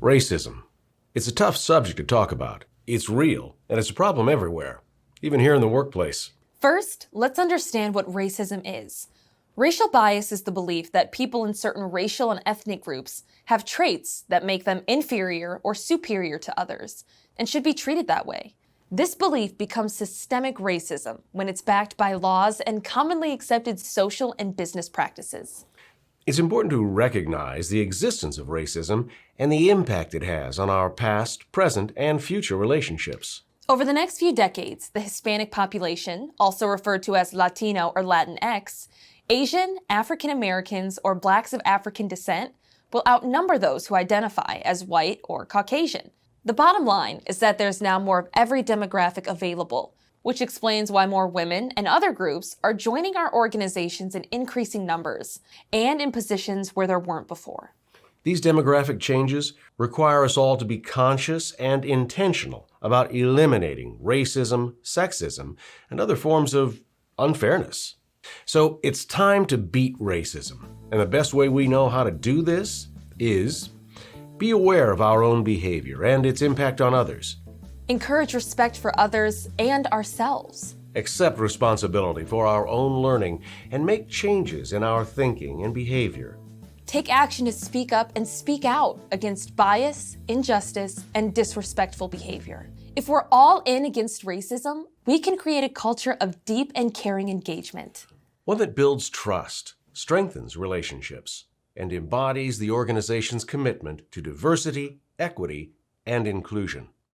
Racism. It's a tough subject to talk about. It's real, and it's a problem everywhere, even here in the workplace. First, let's understand what racism is. Racial bias is the belief that people in certain racial and ethnic groups have traits that make them inferior or superior to others, and should be treated that way. This belief becomes systemic racism when it's backed by laws and commonly accepted social and business practices. It's important to recognize the existence of racism and the impact it has on our past, present, and future relationships. Over the next few decades, the Hispanic population, also referred to as Latino or Latinx, Asian, African Americans, or Blacks of African descent will outnumber those who identify as white or Caucasian. The bottom line is that there's now more of every demographic available, which explains why more women and other groups are joining our organizations in increasing numbers and in positions where there weren't before. These demographic changes require us all to be conscious and intentional about eliminating racism, sexism, and other forms of unfairness. So it's time to beat racism. And the best way we know how to do this is be aware of our own behavior and its impact on others. Encourage respect for others and ourselves. Accept responsibility for our own learning and make changes in our thinking and behavior. Take action to speak up and speak out against bias, injustice, and disrespectful behavior. If we're all in against racism, we can create a culture of deep and caring engagement. One that builds trust, strengthens relationships, and embodies the organization's commitment to diversity, equity, and inclusion.